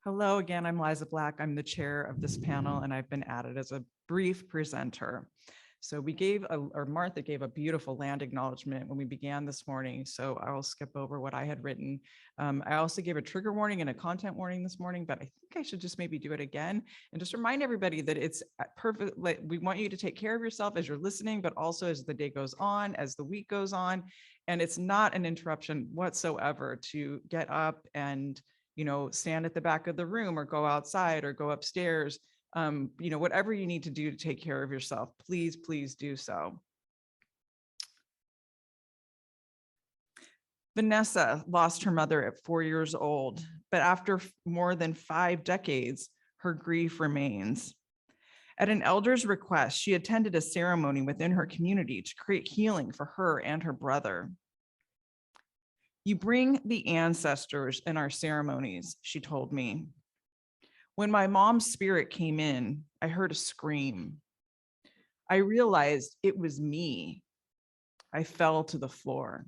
Hello again, I'm Liza Black. I'm the chair of this panel and I've been added as a brief presenter. So Martha gave a beautiful land acknowledgement when we began this morning. So I will skip over what I had written. I also gave a trigger warning and a content warning this morning, but I think I should just maybe do it again and just remind everybody that it's perfect. We want you to take care of yourself as you're listening, but also as the day goes on, as the week goes on. And it's not an interruption whatsoever to get up and stand at the back of the room or go outside or go upstairs. Whatever you need to do to take care of yourself, please do so. Vanessa lost her mother at 4 years old, but after more than 5 decades, her grief remains. At an elder's request, she attended a ceremony within her community to create healing for her and her brother. You bring the ancestors in our ceremonies, she told me. When my mom's spirit came in, I heard a scream. I realized it was me. I fell to the floor.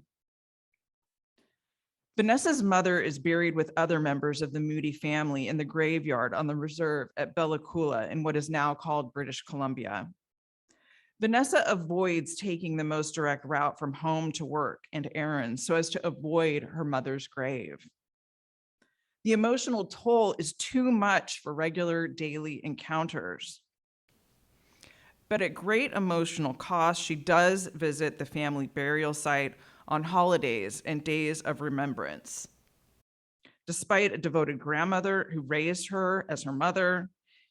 Vanessa's mother is buried with other members of the Moody family in the graveyard on the reserve at Bella Coola in what is now called British Columbia. Vanessa avoids taking the most direct route from home to work and errands so as to avoid her mother's grave. The emotional toll is too much for regular daily encounters. But at great emotional cost, she does visit the family burial site on holidays and days of remembrance. Despite a devoted grandmother who raised her as her mother,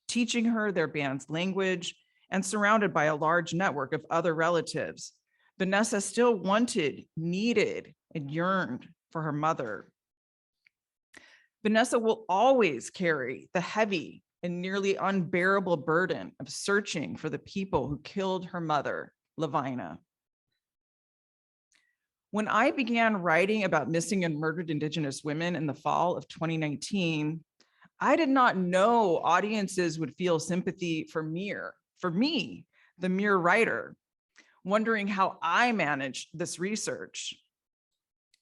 teaching her their band's language, and surrounded by a large network of other relatives, Vanessa still wanted, needed, and yearned for her mother. Vanessa will always carry the heavy and nearly unbearable burden of searching for the people who killed her mother, Lavina. When I began writing about missing and murdered Indigenous women in the fall of 2019, I did not know audiences would feel sympathy for me, the mere writer, wondering how I managed this research.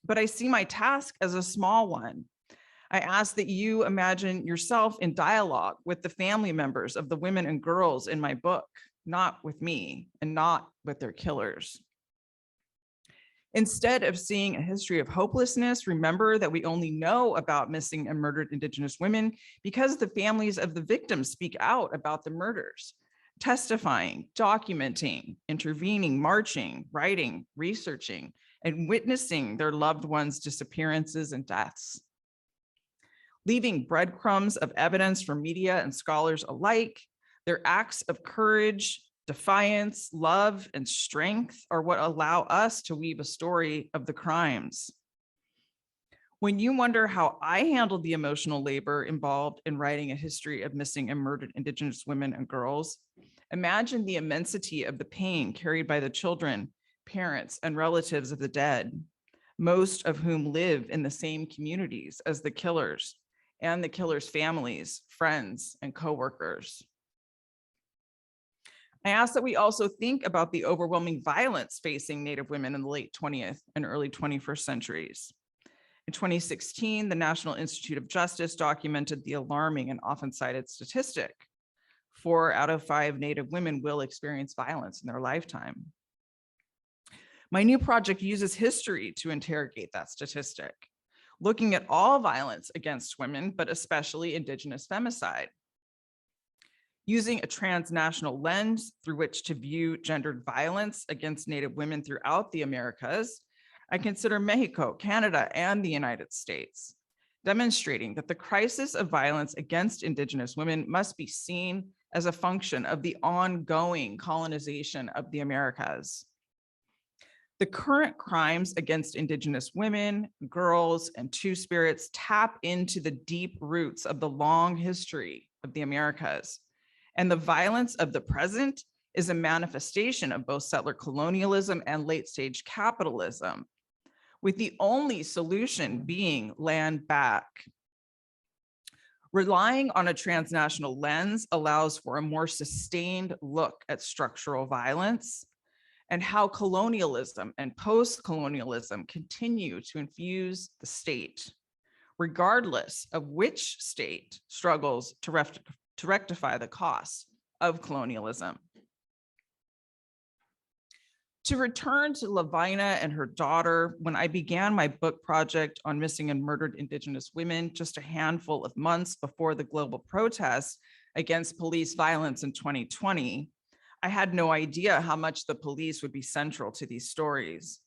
But I see my task as a small one. I ask that you imagine yourself in dialogue with the family members of the women and girls in my book, not with me and not with their killers. Instead of seeing a history of hopelessness, remember that we only know about missing and murdered Indigenous women because the families of the victims speak out about the murders, testifying, documenting, intervening, marching, writing, researching, and witnessing their loved ones' disappearances and deaths. Leaving breadcrumbs of evidence for media and scholars alike, their acts of courage, defiance, love, and strength are what allow us to weave a story of the crimes. When you wonder how I handled the emotional labor involved in writing a history of missing and murdered Indigenous women and girls, imagine the immensity of the pain carried by the children, parents, and relatives of the dead, most of whom live in the same communities as the killers and the killers' families, friends, and coworkers. I ask that we also think about the overwhelming violence facing Native women in the late 20th and early 21st centuries. In 2016, the National Institute of Justice documented the alarming and often cited statistic: 4 out of 5 Native women will experience violence in their lifetime. My new project uses history to interrogate that statistic, looking at all violence against women, but especially Indigenous femicide. Using a transnational lens through which to view gendered violence against Native women throughout the Americas, I consider Mexico, Canada, and the United States, demonstrating that the crisis of violence against Indigenous women must be seen as a function of the ongoing colonization of the Americas. The current crimes against Indigenous women, girls, and Two-Spirits tap into the deep roots of the long history of the Americas. And the violence of the present is a manifestation of both settler colonialism and late-stage capitalism, with the only solution being land back. Relying on a transnational lens allows for a more sustained look at structural violence and how colonialism and post-colonialism continue to infuse the state, regardless of which state struggles to rectify the costs of colonialism. To return to Lavina and her daughter, when I began my book project on missing and murdered Indigenous women just a handful of months before the global protests against police violence in 2020, I had no idea how much the police would be central to these stories.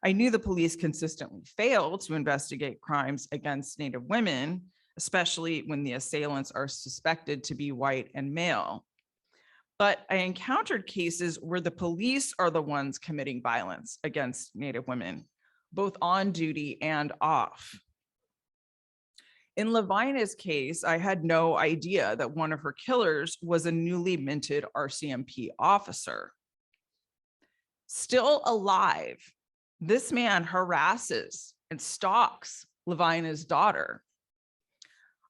I knew the police consistently failed to investigate crimes against Native women, especially when the assailants are suspected to be white and male. But I encountered cases where the police are the ones committing violence against Native women, both on duty and off. In Lavina's case, I had no idea that one of her killers was a newly minted RCMP officer. Still alive, this man harasses and stalks Lavina's daughter.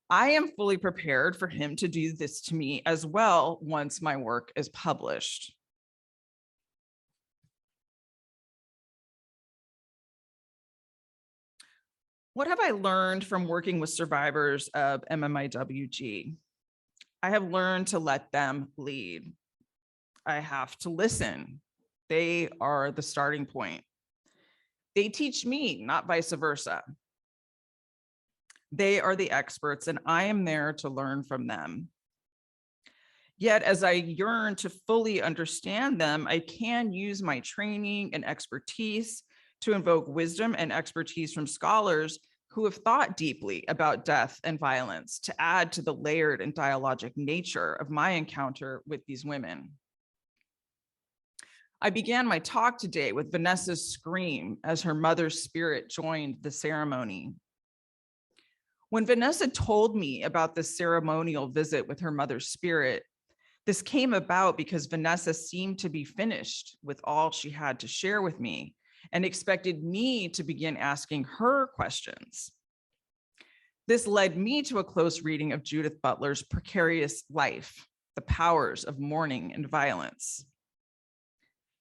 I am fully prepared for him to do this to me as well once my work is published. What have I learned from working with survivors of MMIWG? I have learned to let them lead. I have to listen. They are the starting point. They teach me, not vice versa. They are the experts, and I am there to learn from them. Yet, as I yearn to fully understand them, I can use my training and expertise to invoke wisdom and expertise from scholars who have thought deeply about death and violence to add to the layered and dialogic nature of my encounter with these women. I began my talk today with Vanessa's scream as her mother's spirit joined the ceremony. When Vanessa told me about this ceremonial visit with her mother's spirit, this came about because Vanessa seemed to be finished with all she had to share with me and expected me to begin asking her questions. This led me to a close reading of Judith Butler's Precarious Life, The Powers of Mourning and Violence.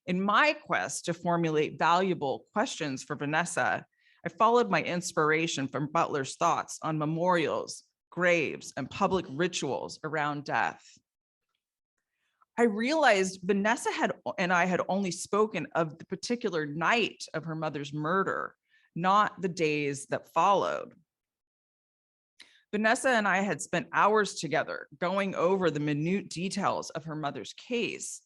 In my quest to formulate valuable questions for Vanessa, I followed my inspiration from Butler's thoughts on memorials, graves, and public rituals around death. I realized Vanessa and I had only spoken of the particular night of her mother's murder, not the days that followed. Vanessa and I had spent hours together going over the minute details of her mother's case,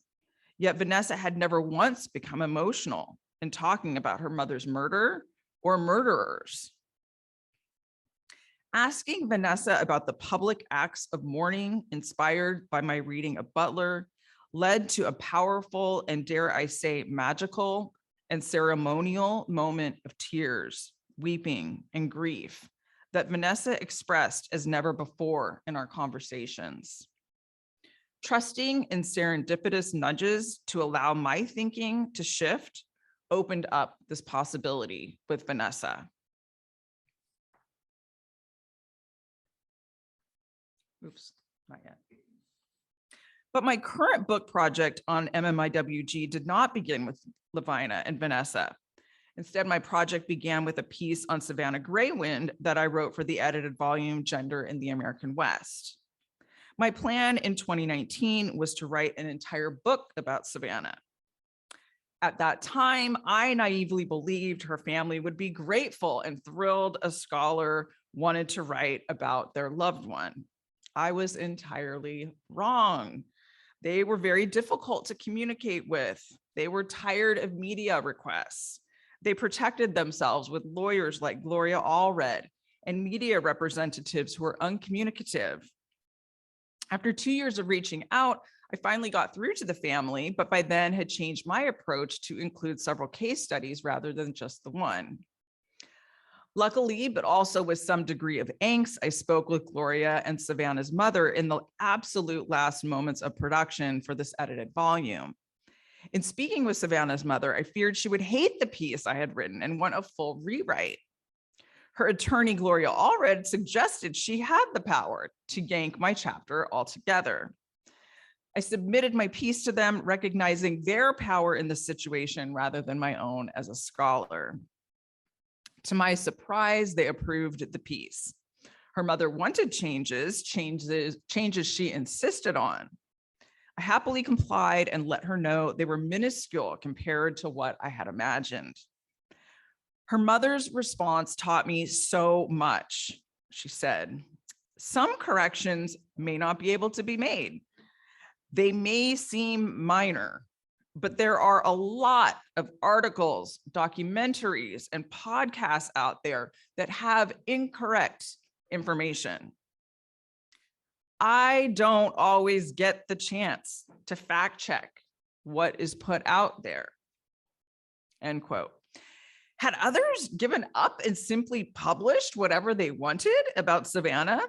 yet Vanessa had never once become emotional in talking about her mother's murder or murderers. Asking Vanessa about the public acts of mourning inspired by my reading of Butler led to a powerful and, dare I say, magical and ceremonial moment of tears, weeping, and grief that Vanessa expressed as never before in our conversations. Trusting in serendipitous nudges to allow my thinking to shift opened up this possibility with Vanessa. Oops, not yet. But my current book project on MMIWG did not begin with Lavina and Vanessa. Instead, my project began with a piece on Savannah Greywind that I wrote for the edited volume, Gender in the American West. My plan in 2019 was to write an entire book about Savannah. At that time, I naively believed her family would be grateful and thrilled a scholar wanted to write about their loved one. I was entirely wrong. They were very difficult to communicate with. They were tired of media requests. They protected themselves with lawyers like Gloria Allred and media representatives who were uncommunicative. After 2 years of reaching out, I finally got through to the family, but by then had changed my approach to include several case studies rather than just the one. Luckily, but also with some degree of angst, I spoke with Gloria and Savannah's mother in the absolute last moments of production for this edited volume. In speaking with Savannah's mother, I feared she would hate the piece I had written and want a full rewrite. Her attorney, Gloria Allred, suggested she had the power to yank my chapter altogether. I submitted my piece to them, recognizing their power in the situation rather than my own as a scholar. To my surprise, they approved the piece. Her mother wanted changes she insisted on. I happily complied and let her know they were minuscule compared to what I had imagined. Her mother's response taught me so much. She said, "Some corrections may not be able to be made. They may seem minor, but there are a lot of articles, documentaries, and podcasts out there that have incorrect information. I don't always get the chance to fact check what is put out there." End quote. Had others given up and simply published whatever they wanted about Savannah?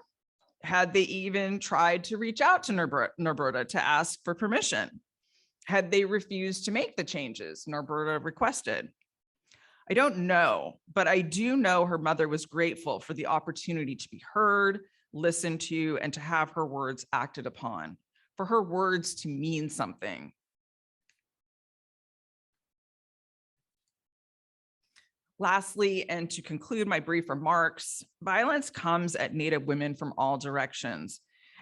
Had they even tried to reach out to Norberta to ask for permission? Had they refused to make the changes Norberta requested? I don't know, but I do know her mother was grateful for the opportunity to be heard, listened to, and to have her words acted upon, for her words to mean something. Lastly, and to conclude my brief remarks, violence comes at Native women from all directions,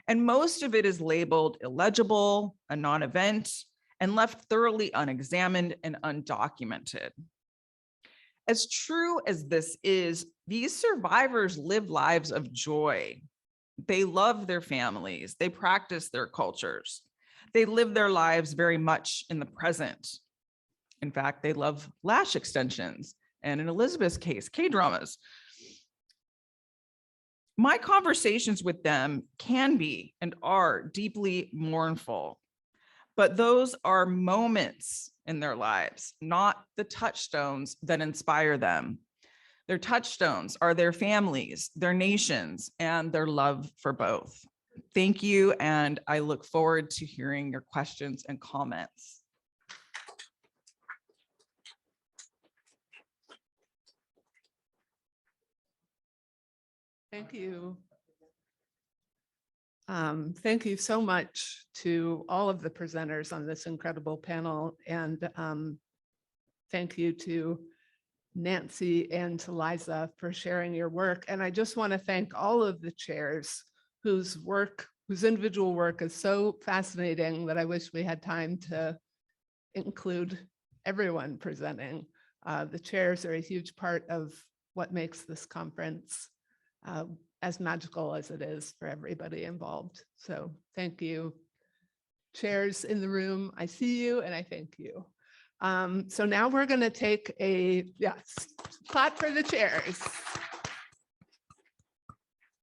and most of it is labeled illegible, a non-event, and left thoroughly unexamined and undocumented. As true as this is, these survivors live lives of joy. They love their families. They practice their cultures. They live their lives very much in the present. In fact, they love lash extensions and, in Elizabeth's case, K-dramas. My conversations with them can be and are deeply mournful, but those are moments in their lives, not the touchstones that inspire them. Their touchstones are their families, their nations, and their love for both. Thank you, and I look forward to hearing your questions and comments. Thank you. Thank you so much to all of the presenters on this incredible panel, and thank you to Nancy and to Liza for sharing your work. And I just want to thank all of the chairs whose individual work is so fascinating that I wish we had time to include everyone presenting. The chairs are a huge part of what makes this conference as magical as it is for everybody involved. So thank you. Chairs in the room, I see you and I thank you. So now we're going to take a, yes, clap for the chairs.